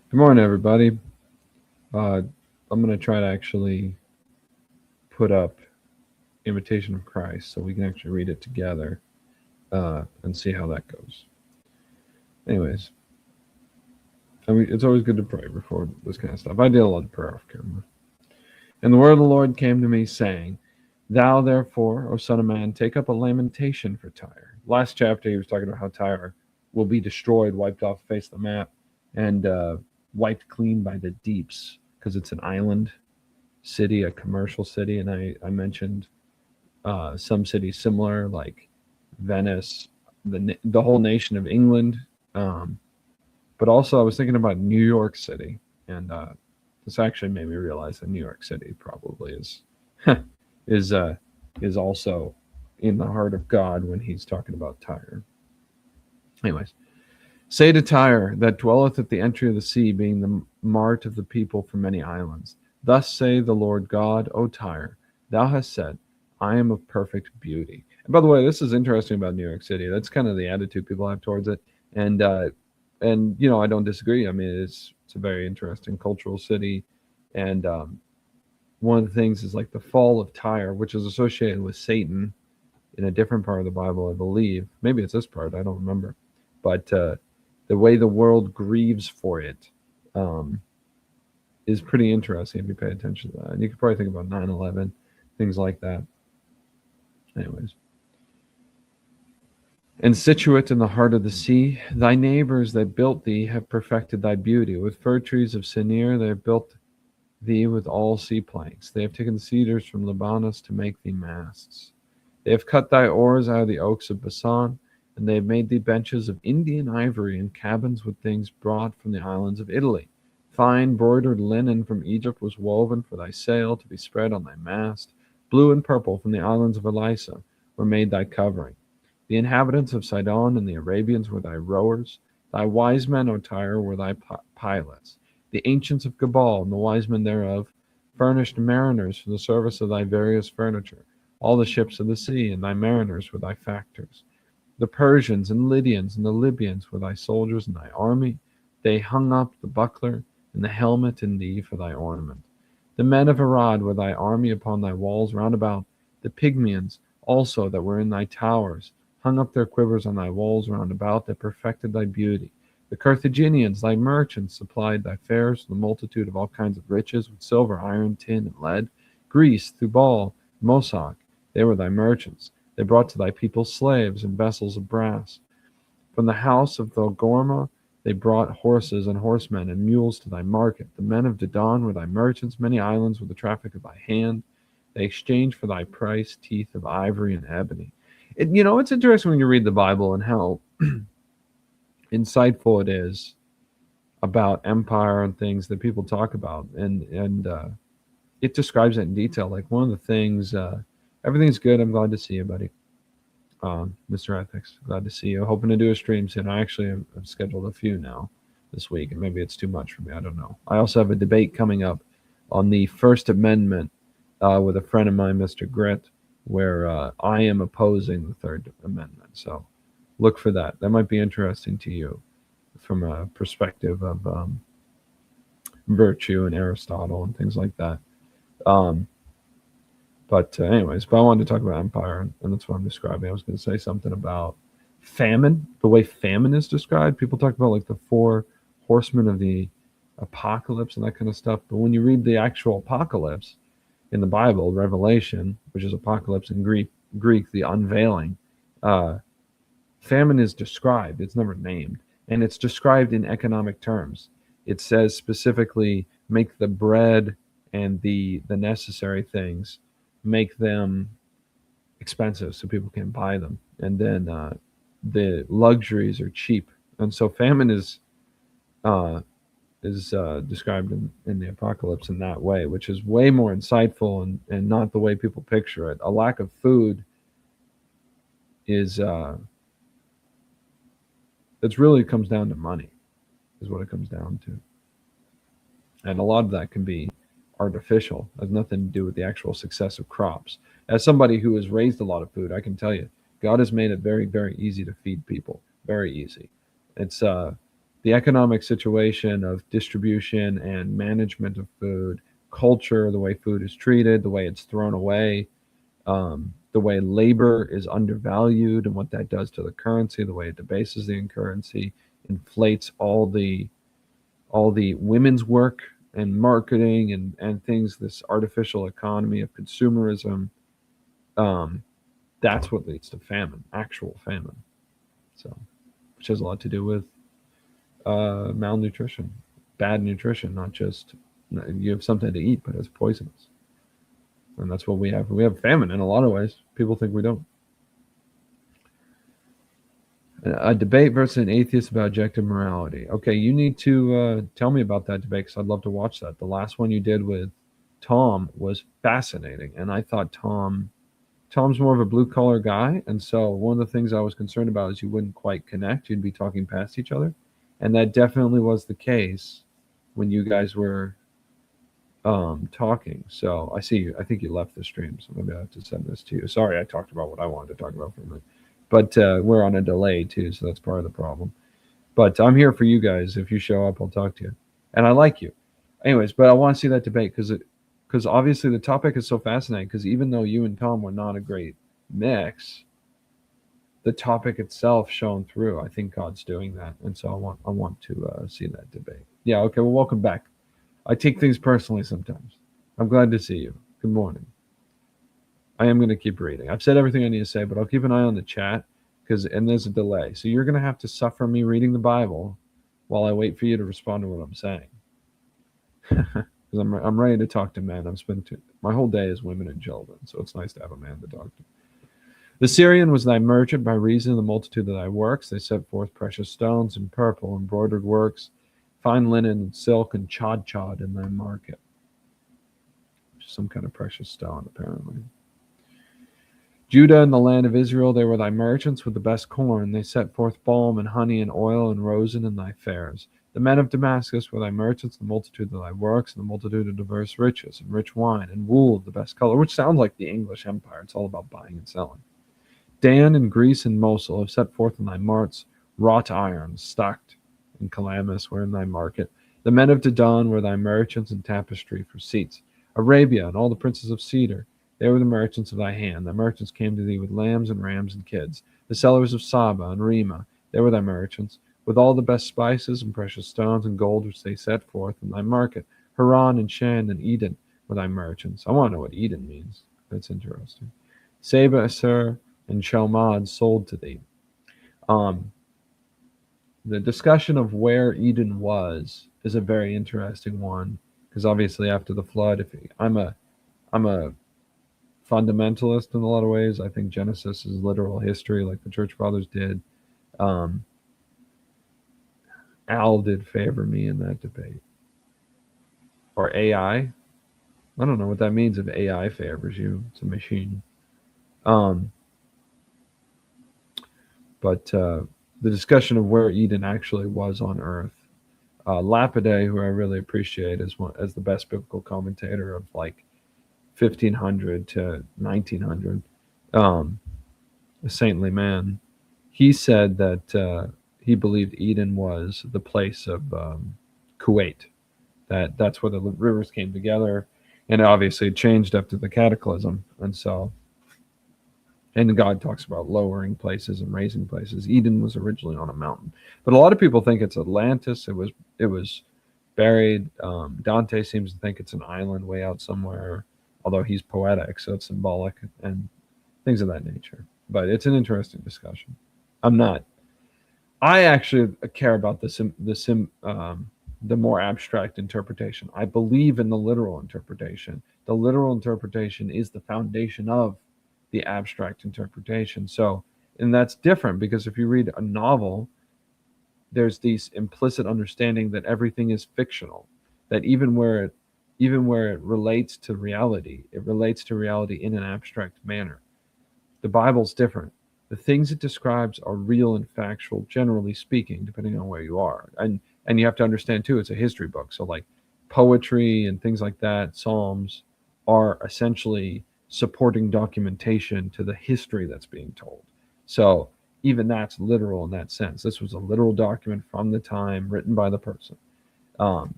Good morning, everybody. Uh, I'm going to try to actually put up Imitation of Christ so we can actually read it together and see how that goes. Anyways, it's always good to pray before this kind of stuff. I did a lot of prayer off camera. And the word of the Lord came to me, saying, Thou therefore, O son of man, take up a lamentation for Tyre. Last chapter, he was talking about how Tyre will be destroyed, wiped off the face of the map, and wiped clean by the deeps because it's an island city, a commercial city, and I mentioned some cities similar like Venice, the whole nation of England, um, but also I was thinking about New York City, and this actually made me realize that New York City probably is uh, is also in the heart of God when He's talking about Tyre. Anyways, say to Tyre that dwelleth at the entry of the sea, being the mart of the people for many islands. Thus say the Lord God, O Tyre, thou hast said, I am of perfect beauty. And by the way, this is interesting about New York City. That's kind of the attitude people have towards it, and I don't disagree. I mean, it's a very interesting cultural city, and one of the things is like the fall of Tyre, which is associated with Satan in a different part of the Bible, I believe. Maybe it's this part, I don't remember. But the way the world grieves for it um, is pretty interesting if you pay attention to that. And you could probably think about 9/11, things like that. Anyways. And situate in the heart of the sea, thy neighbors that built thee have perfected thy beauty. With fir trees of Sinir they have built thee with all sea planks. They have taken cedars from Libanus to make thee masts. They have cut thy oars out of the oaks of Bashan, and they have made thee benches of Indian ivory and cabins with things brought from the islands of Italy. Fine broidered linen from Egypt was woven for thy sail to be spread on thy mast. Blue and purple from the islands of Elisa were made thy covering. The inhabitants of Sidon and the Arabians were thy rowers. Thy wise men, O Tyre, were thy pilots. The ancients of Gebal and the wise men thereof furnished mariners for the service of thy various furniture. All the ships of the sea and thy mariners were thy factors. The Persians and Lydians and the Libyans were thy soldiers and thy army. They hung up the buckler and the helmet in thee for thy ornament. The men of Arad were thy army upon thy walls round about. The Pygmians also that were in thy towers hung up their quivers on thy walls round about, that perfected thy beauty. The Carthaginians, thy merchants, supplied thy fares to the multitude of all kinds of riches, with silver, iron, tin, and lead. Greece, Thubal, Mosach, they were thy merchants. They brought to thy people slaves and vessels of brass. From the house of Thogorma they brought horses and horsemen and mules to thy market. The men of Dedan were thy merchants. Many islands were the traffic of thy hand. They exchanged for thy price teeth of ivory and ebony. It's interesting when you read the Bible and how insightful it is about empire and things that people talk about, and it describes it in detail. Like one of the things, everything's good. I'm glad to see you, buddy. Mr. Ethics, glad to see you. Hoping to do a stream soon. I actually have scheduled a few now this week, and maybe it's too much for me. I don't know. I also have a debate coming up on the First Amendment with a friend of mine, Mr. Grit, where I am opposing the Third Amendment. So look for that. That might be interesting to you from a perspective of virtue and Aristotle and things like that. Um, but I wanted to talk about empire, and that's what I'm describing. I was going to say something about famine, the way famine is described. People talk about like the four horsemen of the apocalypse and that kind of stuff. But when you read the actual apocalypse in the Bible, Revelation, which is apocalypse in Greek, the unveiling, uh, famine is described. It's never named, and it's described in economic terms. It says specifically, make the bread and the necessary things, make them expensive so people can buy them, and then the luxuries are cheap. And so famine uh, is described in the apocalypse in that way, which is way more insightful and not the way people picture it. A lack of food is it's really comes down to money, is what it comes down to, and a lot of that can be artificial. It has nothing to do with the actual success of crops. As somebody who has raised a lot of food, I can tell you, God has made it very, very easy to feed people. Very easy. It's the the economic situation of distribution and management of food, culture, the way food is treated, the way it's thrown away, the way labor is undervalued and what that does to the currency, the way it debases the currency, inflates all the women's work and marketing and things, this artificial economy of consumerism. That's what leads to famine, actual famine. So, which has a lot to do with malnutrition, bad nutrition, not just you have something to eat, but it's poisonous. And that's what we have. We have famine in a lot of ways. People think we don't. A debate versus an atheist about objective morality. Okay, you need to tell me about that debate because I'd love to watch that. The last one you did with Tom was fascinating, and I thought Tom's more of a blue collar guy, and so one of the things I was concerned about is you wouldn't quite connect. You'd be talking past each other, and that definitely was the case when you guys were talking. So I see you. I think you left the stream, so maybe I have to send this to you. Sorry, I talked about what I wanted to talk about for a minute, but we're on a delay too, so that's part of the problem. But I'm here for you guys. If you show up, I'll talk to you, and I like you. Anyways, but I want to see that debate because obviously the topic is so fascinating. Because even though you and Tom were not a great mix, the topic itself shone through. I think God's doing that, and so I want to see that debate. Yeah. Okay. Well, welcome back. I take things personally sometimes. I'm glad to see you. Good morning. I am going to keep reading. I've said everything I need to say, but I'll keep an eye on the chat and there's a delay. So you're going to have to suffer me reading the Bible while I wait for you to respond to what I'm saying. Because I'm ready to talk to men. My whole day is women and children, so it's nice to have a man to talk to. The Syrian was thy merchant by reason of the multitude of thy works. They set forth precious stones and purple, embroidered works, fine linen and silk and chod in thy market. Some kind of precious stone, apparently. Judah and the land of Israel, they were thy merchants with the best corn. They set forth balm and honey and oil and rosin in thy fairs. The men of Damascus were thy merchants, the multitude of thy works, and the multitude of diverse riches, and rich wine, and wool of the best color, which sounds like the English Empire. It's all about buying and selling. Dan and Greece and Mosul have set forth in thy marts wrought iron, stocked and calamus were in thy market. The men of Dedan were thy merchants and tapestry for seats. Arabia and all the princes of cedar, they were the merchants of thy hand. The merchants came to thee with lambs and rams and kids. The sellers of Saba and Rima, they were thy merchants, with all the best spices and precious stones and gold which they set forth in thy market. Haran and Shan and Eden were thy merchants. I want to know what Eden means. That's interesting. Seba, Asur, and Shalmad sold to thee. The discussion of where Eden was is a very interesting one, because obviously after the flood, I'm a fundamentalist in a lot of ways. I think Genesis is literal history, like the Church Fathers did. Al did favor me in that debate. Or AI. I don't know what that means if AI favors you. It's a machine. But the discussion of where Eden actually was on Earth. Lapide, who I really appreciate as the best biblical commentator of like 1500 to 1900, a saintly man, he said that he believed Eden was the place of Kuwait. That's where the rivers came together, and obviously it changed after the cataclysm, and God talks about lowering places and raising places. Eden was originally on a mountain, but a lot of people think it's Atlantis. It was buried. Dante seems to think it's an island way out somewhere, although he's poetic, so it's symbolic and things of that nature. But it's an interesting discussion. I actually care about the more abstract interpretation. I believe in the literal interpretation. The literal interpretation is the foundation of the abstract interpretation. So, and that's different because if you read a novel, there's this implicit understanding that everything is fictional, that even where it relates to reality, it relates to reality in an abstract manner. The Bible's different. The things it describes are real and factual, generally speaking, depending on where you are. And you have to understand, too, it's a history book. So, like, poetry and things like that, Psalms, are essentially supporting documentation to the history that's being told. So even that's literal in that sense. This was a literal document from the time, written by the person. Um,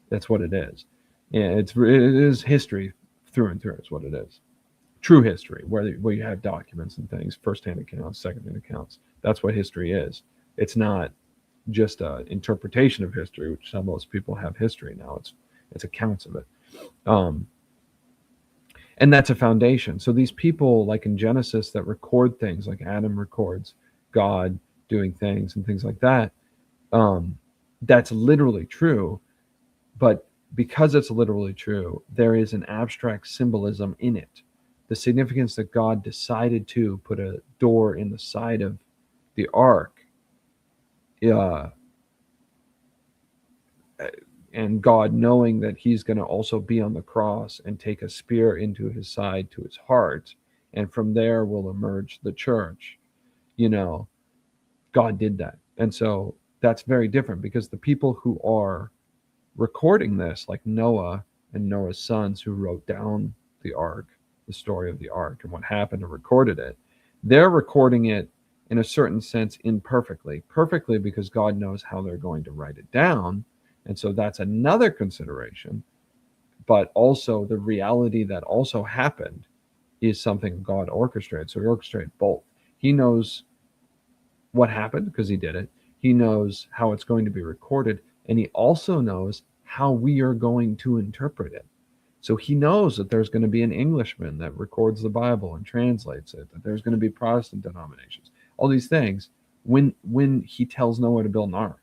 that's what it is. And it is history through and through. Is what it is. True history, where you have documents and things, first-hand accounts, second-hand accounts. That's what history is. It's not just an interpretation of history, which some most people have history now. It's accounts of it. Um, and that's a foundation. So these people, like in Genesis, that record things, like Adam records God doing things and things like that, that's literally true. But because it's literally true, there is an abstract symbolism in it. The significance that God decided to put a door in the side of the ark, uh, and God knowing that he's going to also be on the cross and take a spear into his side to his heart, and from there will emerge the church. You know, God did that. And so that's very different, because the people who are recording this, like Noah and Noah's sons who wrote down the ark, the story of the ark and what happened and recorded it, they're recording it in a certain sense imperfectly. Perfectly because God knows how they're going to write it down. And so that's another consideration. But also the reality that also happened is something God orchestrated. So he orchestrated both. He knows what happened because he did it. He knows how it's going to be recorded. And he also knows how we are going to interpret it. So he knows that there's going to be an Englishman that records the Bible and translates it, that there's going to be Protestant denominations, all these things, when he tells Noah to build an ark.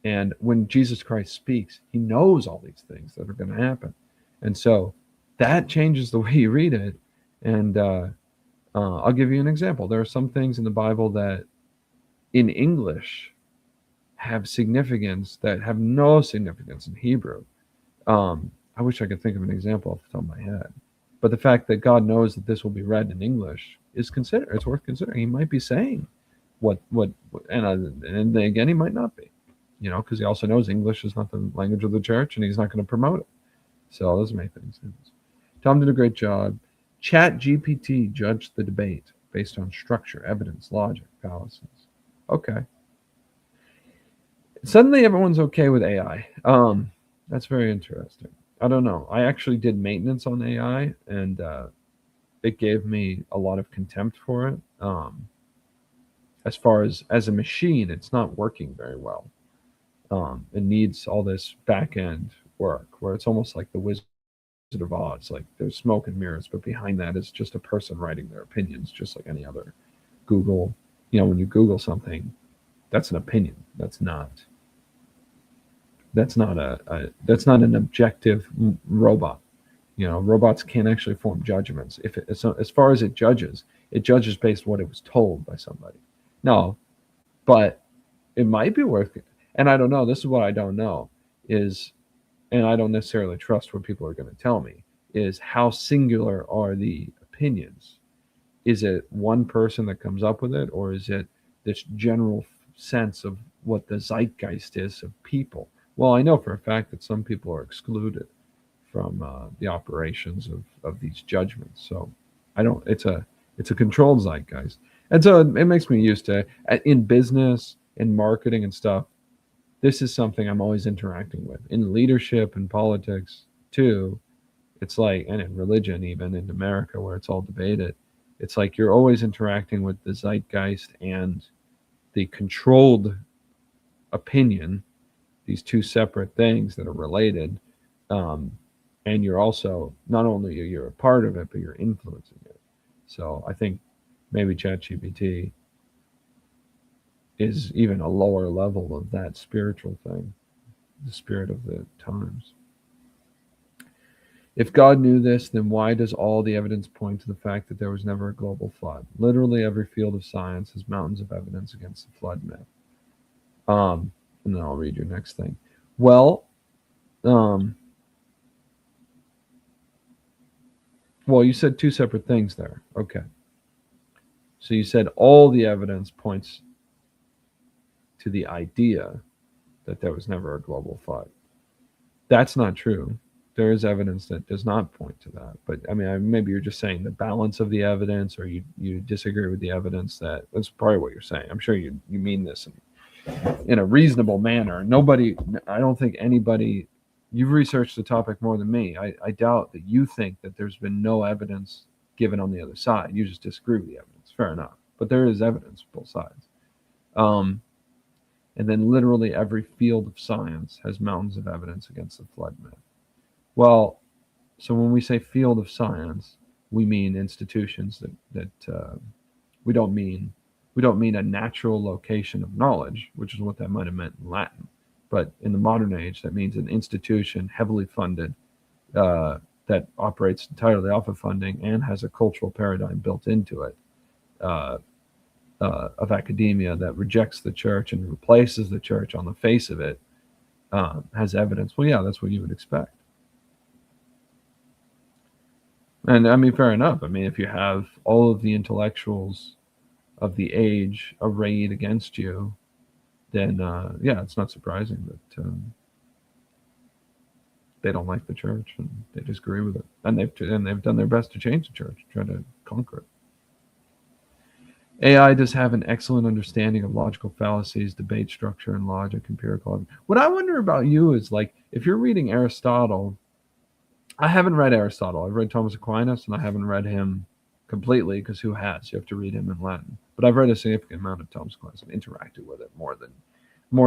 And when Jesus Christ speaks, he knows all these things that are going to happen. And so that changes the way you read it. And I'll give you an example. There are some things in the Bible that in English have significance that have no significance in Hebrew. I wish I could think of an example off the top of my head. But the fact that God knows that this will be read in English is it's worth considering. He might be saying and again, he might not be, because he also knows English is not the language of the church, and he's not going to promote it. So those make things sense. Tom did a great job. Chat GPT judged the debate based on structure, evidence, logic, fallacies. Okay. Suddenly everyone's okay with AI. That's very interesting. I don't know. I actually did maintenance on AI, and it gave me a lot of contempt for it. As far as a machine, it's not working very well. It needs all this back end work where it's almost like the Wizard of Oz. Like there's smoke and mirrors, but behind that is just a person writing their opinions, just like any other Google. When you Google something, that's an opinion. That's not that's not an objective robot. Robots can't actually form judgments. As far as it judges based on what it was told by somebody. No, but it might be worth it. And I don't know. This is what I don't know is, and I don't necessarily trust what people are going to tell me, is how singular are the opinions? Is it one person that comes up with it, or is it this general sense of what the zeitgeist is of people? Well, I know for a fact that some people are excluded from the operations of these judgments. So I don't. It's a controlled zeitgeist, and so it makes me used to in business, in marketing, and stuff. This is something I'm always interacting with in leadership and politics too. It's like, and in religion, even in America, where it's all debated. It's like you're always interacting with the zeitgeist and the controlled opinion, these two separate things that are related. And you're also, not only you're a part of it, but you're influencing it. So I think maybe ChatGPT is even a lower level of that spiritual thing, the spirit of the times. If God knew this, then why does all the evidence point to the fact that there was never a global flood? Literally every field of science has mountains of evidence against the flood myth. And then I'll read your next thing. Well, you said two separate things there. Okay. So you said all the evidence points to the idea that there was never a global flood. That's not true. There is evidence that does not point to that. But I mean, maybe you're just saying the balance of the evidence, or you disagree with the evidence. That's probably what you're saying. I'm sure you mean this in a reasonable manner. I don't think anybody, you've researched the topic more than me. I doubt that you think that there's been no evidence given on the other side. You just disagree with the evidence. Fair enough. But there is evidence both sides. And then literally every field of science has mountains of evidence against the flood myth. Well, so when we say field of science, we mean institutions that we don't mean a natural location of knowledge, which is what that might have meant in Latin. But in the modern age, that means an institution heavily funded that operates entirely off of funding and has a cultural paradigm built into it of academia that rejects the church and replaces the church on the face of it, has evidence. Well, yeah, that's what you would expect. And I mean, fair enough. I mean, if you have all of the intellectuals of the age arrayed against you, then yeah, it's not surprising that they don't like the church and they disagree with it, and they've done their best to change the church, try to conquer it. AI does have an excellent understanding of logical fallacies, debate structure, and logic, empirical evidence. What I wonder about you is, like, if you're reading Aristotle. I haven't read Aristotle. I've read Thomas Aquinas, and I haven't read him completely, because who has? You have to read him in Latin. But I've read a significant amount of Thomas Aquinas and interacted with it more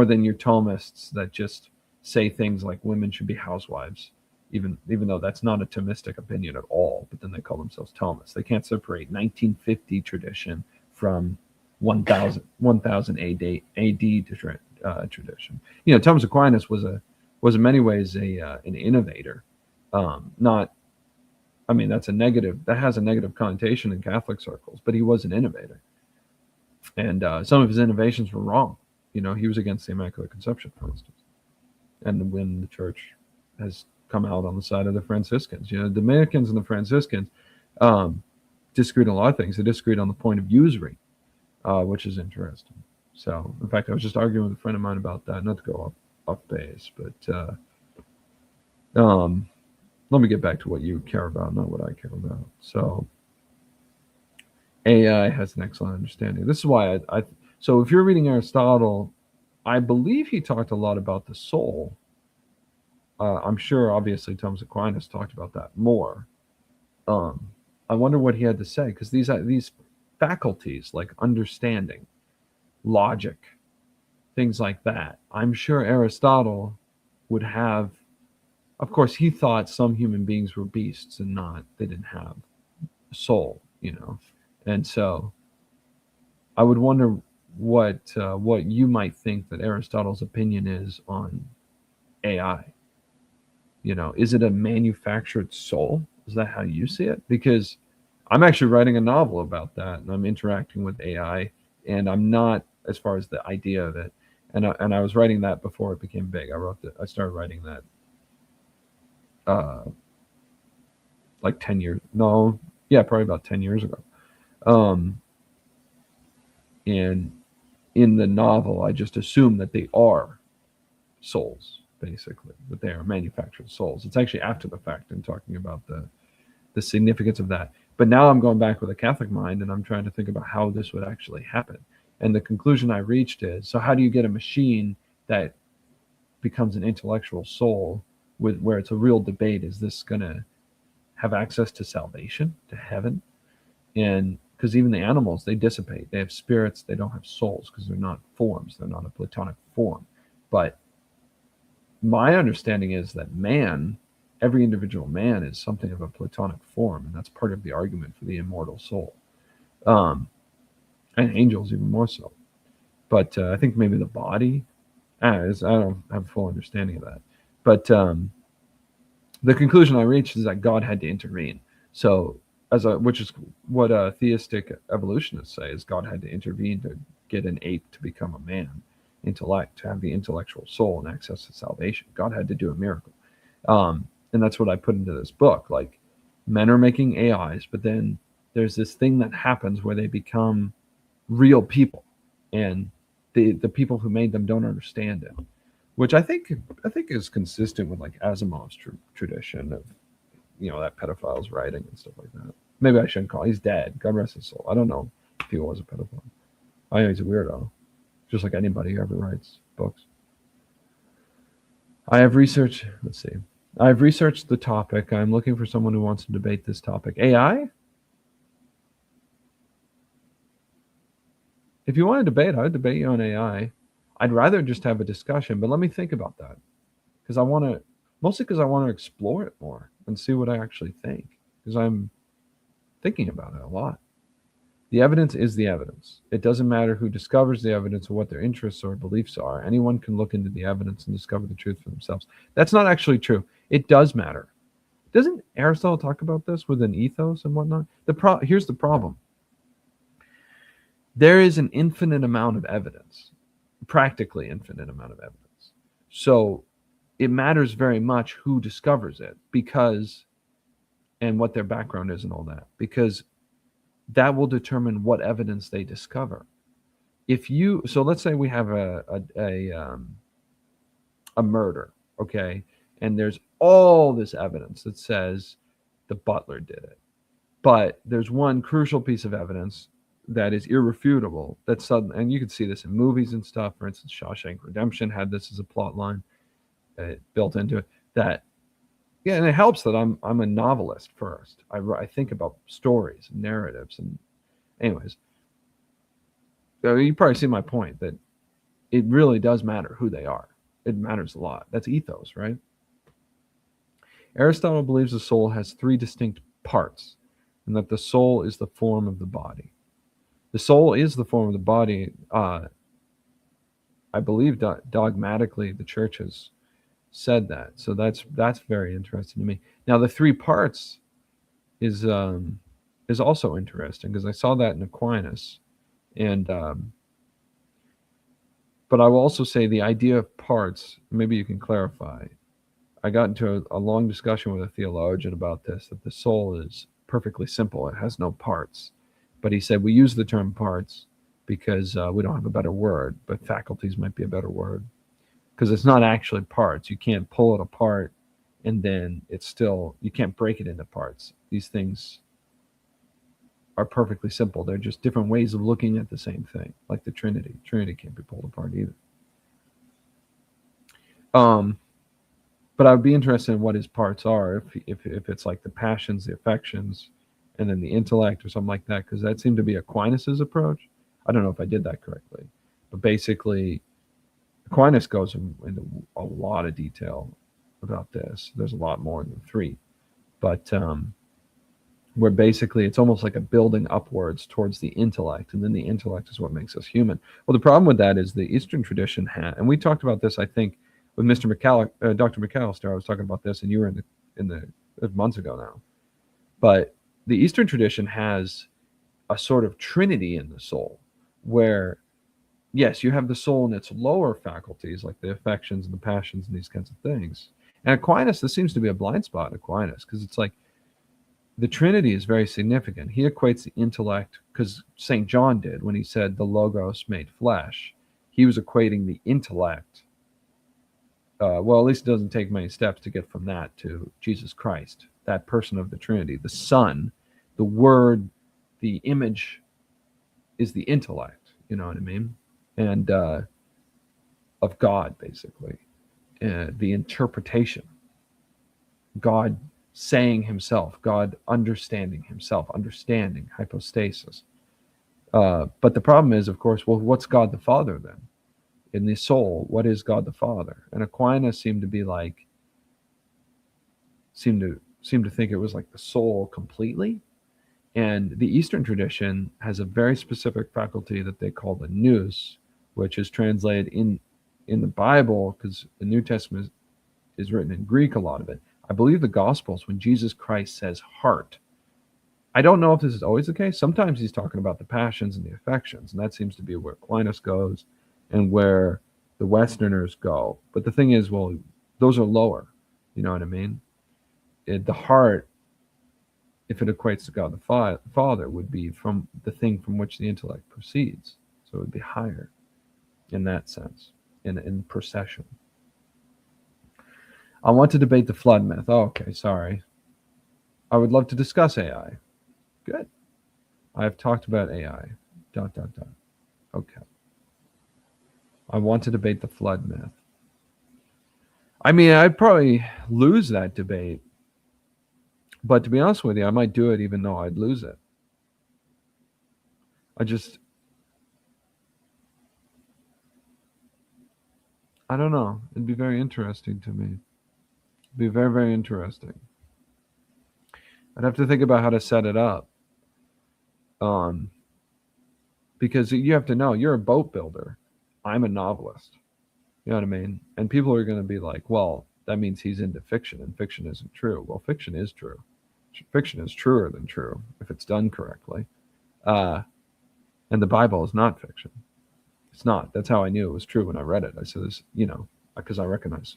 than your Thomists that just say things like women should be housewives, even though that's not a Thomistic opinion at all. But then they call themselves Thomists. They can't separate 1950 tradition from 1000 AD tradition. You know, Thomas Aquinas was in many ways an innovator. Not, I mean, that has a negative connotation in Catholic circles, but he was an innovator. And some of his innovations were wrong. You know, he was against the Immaculate Conception, for instance. And when the church has come out on the side of the Franciscans, you know, the Dominicans and the Franciscans disagreed on a lot of things. They disagreed on the point of usury, which is interesting. So, in fact, I was just arguing with a friend of mine about that, not to go off base, but let me get back to what you care about, not what I care about. So AI has an excellent understanding. This is why so if you're reading Aristotle, I believe he talked a lot about the soul. I'm sure, obviously, Thomas Aquinas talked about that more. I wonder what he had to say, because these faculties like understanding, logic, things like that, I'm sure Aristotle would have. Of course, he thought some human beings were beasts and they didn't have a soul, you know. And so I would wonder what you might think that Aristotle's opinion is on AI. You know, is it a manufactured soul? Is that how you see it? Because I'm actually writing a novel about that, and I'm interacting with AI, and I'm not, as far as the idea of it. And I was writing that before it became big. I started writing that like 10 years, no, yeah, probably about 10 years ago. And in the novel, I just assume that they are souls, basically, that they are manufactured souls. It's actually after the fact and talking about the significance of that. But now I'm going back with a Catholic mind, and I'm trying to think about how this would actually happen. And the conclusion I reached is, so how do you get a machine that becomes an intellectual soul, where it's a real debate? Is this going to have access to salvation, to heaven? And because even the animals, they dissipate. They have spirits. They don't have souls because they're not forms. They're not a Platonic form. But my understanding is that man, every individual man, is something of a Platonic form, and that's part of the argument for the immortal soul. And angels even more so. But I think maybe the body, I don't have a full understanding of that. But the conclusion I reached is that God had to intervene. So, which is what theistic evolutionists say, is God had to intervene to get an ape to become a man, to have the intellectual soul and access to salvation. God had to do a miracle. And that's what I put into this book. Like, men are making AIs, but then there's this thing that happens where they become real people, and the people who made them don't understand it. which I think is consistent with like Asimov's tradition of, that pedophile's writing and stuff like that. Maybe I shouldn't call. He's dead. God rest his soul. I don't know if he was a pedophile. I know he's a weirdo, just like anybody who ever writes books. I have researched. Let's see. I've researched the topic. I'm looking for someone who wants to debate this topic. AI? If you want to debate, I would debate you on AI. I'd rather just have a discussion, but let me think about that. Because mostly because I want to explore it more and see what I actually think. Because I'm thinking about it a lot. The evidence is the evidence. It doesn't matter who discovers the evidence or what their interests or beliefs are. Anyone can look into the evidence and discover the truth for themselves. That's not actually true. It does matter. Doesn't Aristotle talk about this with an ethos and whatnot? Here's the problem. There is an infinite amount of evidence, practically infinite amount of evidence. So it matters very much who discovers it and what their background is and all that, because that will determine what evidence they discover. So let's say we have a murder, okay, and there's all this evidence that says the butler did it, but there's one crucial piece of evidence that is irrefutable. And you can see this in movies and stuff. For instance, Shawshank Redemption had this as a plot line built into it. And it helps that I'm a novelist first. I think about stories and narratives, and anyways, you probably see my point that it really does matter who they are. It matters a lot. That's ethos, right? Aristotle believes the soul has 3 distinct parts, and that the soul is the form of the body. The soul is the form of the body. I believe dogmatically the church has said that. So that's very interesting to me. Now the 3 parts is also interesting, because I saw that in Aquinas, and but I will also say the idea of parts. Maybe you can clarify. I got into a long discussion with a theologian about this, that the soul is perfectly simple. It has no parts. But he said we use the term parts because we don't have a better word, but faculties might be a better word, because it's not actually parts. You can't pull it apart and then you can't break it into parts. These things are perfectly simple. They're just different ways of looking at the same thing, like the Trinity. Trinity can't be pulled apart either. But I would be interested in what his parts are, if it's like the passions, the affections, and then the intellect or something like that, because that seemed to be Aquinas's approach. I don't know if I did that correctly, but basically Aquinas goes into a lot of detail about this. There's a lot more than 3, but where basically it's almost like a building upwards towards the intellect, and then the intellect is what makes us human. Well, the problem with that is the Eastern tradition and we talked about this, I think, with Dr. McAllister. I was talking about this, and you were in the months ago now. But the Eastern tradition has a sort of trinity in the soul, where yes, you have the soul in its lower faculties, like the affections and the passions and these kinds of things. And Aquinas, this seems to be a blind spot in Aquinas, because it's like the Trinity is very significant. He equates the intellect, because St. John did when he said the Logos made flesh. He was equating the intellect. Well, at least it doesn't take many steps to get from that to Jesus Christ, that person of the Trinity. The Son, the Word, the image is the intellect, you know what I mean? And of God, basically. The interpretation. God saying himself, God understanding himself, understanding, hypostasis. But the problem is, of course, well, what's God the Father then? In the soul, what is God the Father? And Aquinas seemed to think it was like the soul completely. And the Eastern tradition has a very specific faculty that they call the nous, which is translated in the Bible, because the New Testament is written in Greek, a lot of it. I believe the Gospels, when Jesus Christ says heart, I don't know if this is always the case. Sometimes he's talking about the passions and the affections, and that seems to be where Aquinas goes and where the Westerners go. But the thing is, well, those are lower. You know what I mean? The heart, if it equates to God the Father, would be from the thing from which the intellect proceeds. So it would be higher in that sense, in procession. I want to debate the flood myth. Oh, okay, sorry. I would love to discuss AI. Good. I have talked about AI. Dot, dot, dot. Okay. I want to debate the flood myth. I mean, I'd probably lose that debate. But to be honest with you, I might do it even though I'd lose it. I don't know. It'd be very interesting to me. It'd be very, very interesting. I'd have to think about how to set it up. Um, because you have to know you're a boat builder. I'm a novelist. You know what I mean? And people are going to be like, well, that means he's into fiction and fiction isn't true. Well, fiction is true. Fiction is truer than true if it's done correctly. Uh, and the Bible is not fiction. It's not. That's how I knew it was true when I read it. I said, this, because I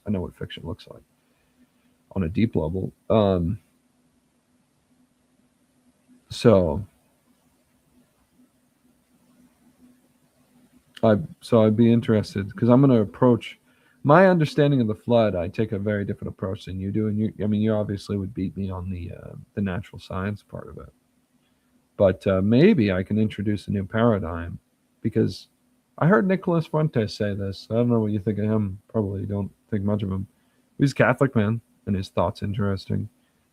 know what fiction looks like on a deep level. So I'd be interested because I'm going to approach my understanding of the flood. I take a very different approach than you do, and you obviously would beat me on the natural science part of it. But maybe I can introduce a new paradigm because I heard Nicholas Fuentes say this. I don't know what you think of him. Probably don't think much of him. He's a Catholic man, and his thoughts interesting.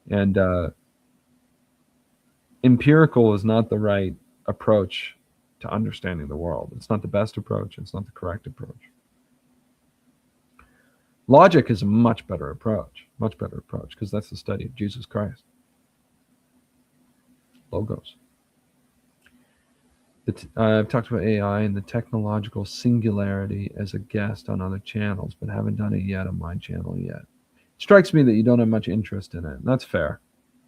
And empirical is not the right approach to understanding the world. It's not the best approach. It's not the correct approach. Logic is a much better approach, because that's the study of Jesus Christ. Logos. I've talked about AI and the technological singularity as a guest on other channels, but haven't done it yet on my channel yet. It strikes me that you don't have much interest in it. And that's fair.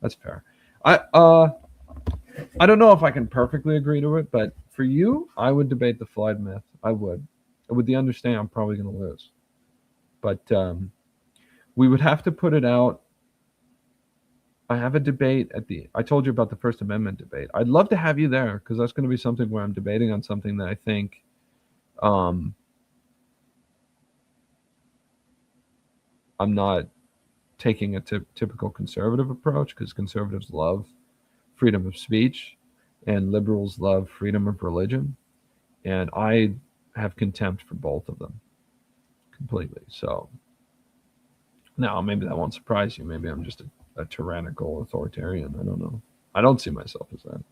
That's fair. I don't know if I can perfectly agree to it, but for you, I would debate the flood myth. I would. With the understanding I'm probably going to lose. But we would have to put it out. I have a debate I told you about the First Amendment debate. I'd love to have you there because that's going to be something where I'm debating on something that I think I'm not taking a typical conservative approach because conservatives love freedom of speech and liberals love freedom of religion. And I have contempt for both of them completely. So now maybe that won't surprise you. Maybe I'm just a tyrannical authoritarian. I don't know. I don't see myself as that.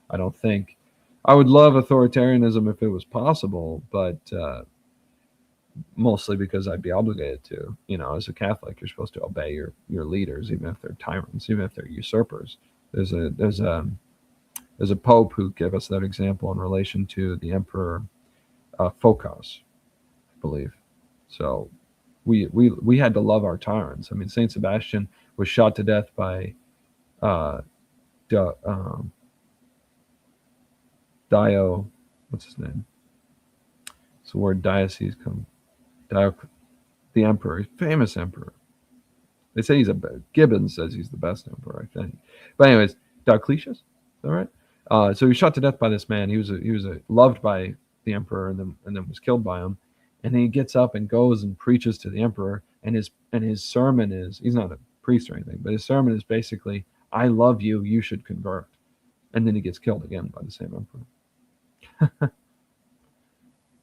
I don't think I would love authoritarianism if it was possible, but mostly because I'd be obligated to. As a Catholic, you're supposed to obey your leaders, even if they're tyrants, even if they're usurpers. There's a pope who gave us that example in relation to the Emperor Phocas, I believe. So we had to love our tyrants. I mean, Saint Sebastian was shot to death by Dio. What's his name? It's the word diocese come. The emperor, famous emperor. They say Gibbons says he's the best emperor, I think. But anyways, Diocletius, is that right? So he was shot to death by this man. He was loved by the emperor, and then was killed by him. And then he gets up and goes and preaches to the emperor. And his sermon is, he's not a priest or anything, but his sermon is basically, "I love you. You should convert." And then he gets killed again by the same emperor.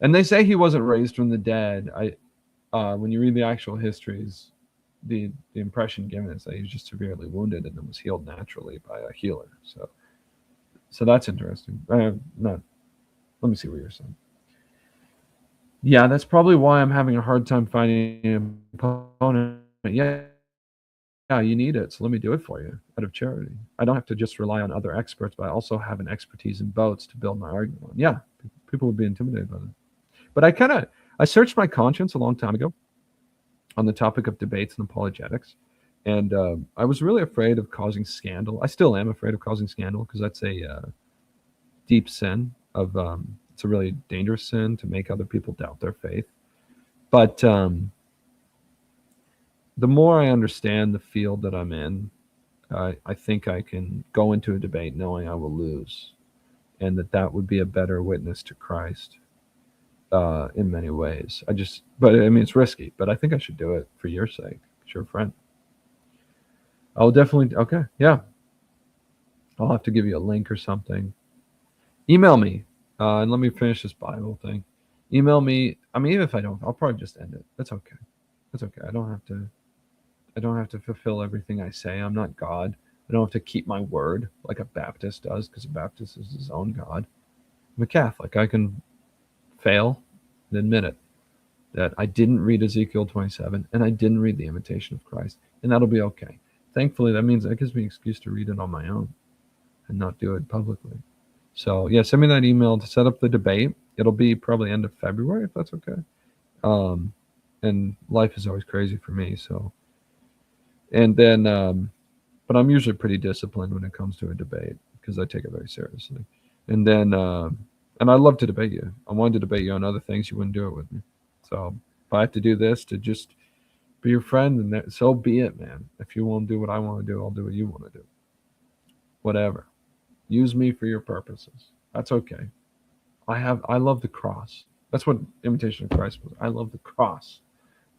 And they say he wasn't raised from the dead. When you read the actual histories, the impression given is that he was just severely wounded and then was healed naturally by a healer. So that's interesting. Let me see what you're saying. Yeah, that's probably why I'm having a hard time finding an opponent. Yeah, you need it, so let me do it for you out of charity. I don't have to just rely on other experts, but I also have an expertise in boats to build my argument on. Yeah, people would be intimidated by that. But I searched my conscience a long time ago on the topic of debates and apologetics. And I was really afraid of causing scandal. I still am afraid of causing scandal because that's a deep sin it's a really dangerous sin to make other people doubt their faith. But the more I understand the field that I'm in, I think I can go into a debate knowing I will lose, and that would be a better witness to Christ in many ways. But I mean, it's risky, but I think I should do it for your sake Sure, friend. I'll definitely. Okay, yeah. I'll have to give you a link or something. Email me, and let me finish this Bible thing. Email me. I mean, even if I don't, I'll probably just end it. That's okay. That's okay. I don't have to. I don't have to fulfill everything I say. I'm not God. I don't have to keep my word like a Baptist does, because a Baptist is his own God. I'm a Catholic. I can fail and admit it, that I didn't read Ezekiel 27 and I didn't read the Imitation of Christ, and that'll be okay. Thankfully, that means that gives me an excuse to read it on my own and not do it publicly. So yeah, send me that email to set up the debate. It'll be probably end of February, if that's okay. And life is always crazy for me. So, and then, but I'm usually pretty disciplined when it comes to a debate because I take it very seriously. And then, and I love to debate you. I wanted to debate you on other things. You wouldn't do it with me. So if I have to do this to just be your friend, and that, so be it, man. If you won't do what I want to do, I'll do what you want to do. Whatever. Use me for your purposes. That's okay. I love the cross. That's what Imitation of Christ was. I love the cross,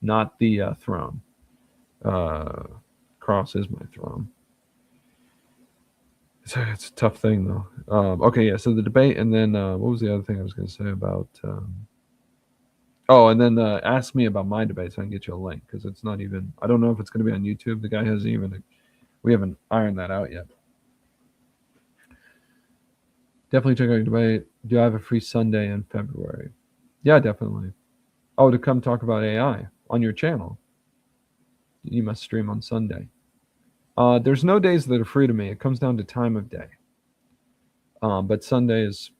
not the throne. Cross is my throne. It's a tough thing though. Okay, yeah. So the debate, and then what was the other thing I was going to say about? Oh, and then ask me about my debate so I can get you a link, because it's not even. I don't know if it's going to be on YouTube. The guy hasn't even. We haven't ironed that out yet. Definitely check out your debate. Do I have a free Sunday in February? Yeah, definitely. Oh, to come talk about AI on your channel. You must stream on Sunday. There's no days that are free to me. It comes down to time of day. But Sunday is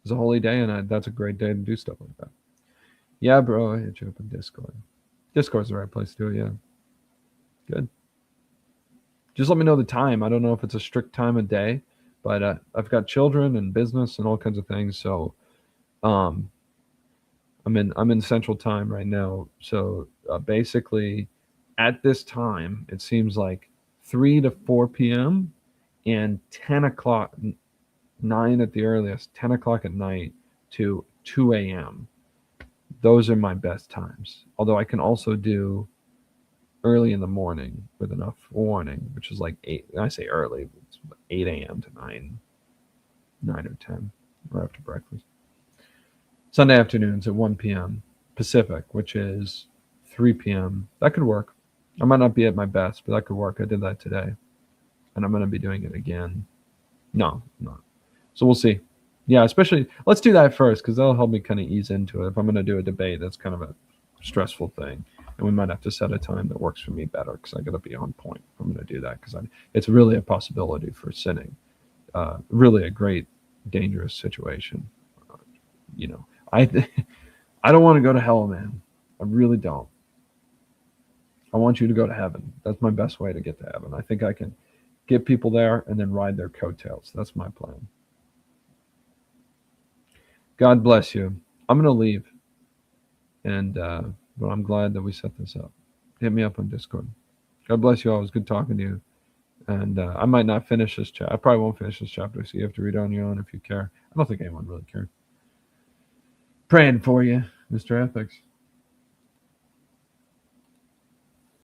a holy day, and that's a great day to do stuff like that. Yeah, bro, I hit you up in Discord. Discord's the right place to do it, yeah. Good. Just let me know the time. I don't know if it's a strict time of day, but I've got children and business and all kinds of things, so I'm in Central Time right now. So basically, at this time, it seems like 3 to 4 p.m. and 10 o'clock, 9 at the earliest, 10 o'clock at night to 2 a.m. Those are my best times. Although I can also do early in the morning with enough warning, which is like 8. I say early, it's 8 a.m. to 9 or 10, right after breakfast. Sunday afternoons at 1 p.m. Pacific, which is 3 p.m. That could work. I might not be at my best, but that could work. I did that today, and I'm going to be doing it again. No, not. So we'll see. Yeah, especially, let's do that first, because that'll help me kind of ease into it. If I'm going to do a debate, that's kind of a stressful thing, and we might have to set a time that works for me better, because I got to be on point. I'm going to do that, because it's really a possibility for sinning. Really a great, dangerous situation. I don't want to go to hell, man. I really don't. I want you to go to heaven. That's my best way to get to heaven. I think I can get people there and then ride their coattails. That's my plan. God bless you. I'm going to leave, and but I'm glad that we set this up. Hit me up on Discord. God bless you all. It was good talking to you. And I might not finish this chapter. I probably won't finish this chapter, so you have to read it on your own if you care. I don't think anyone really cared. Praying for you, Mr. Ethics.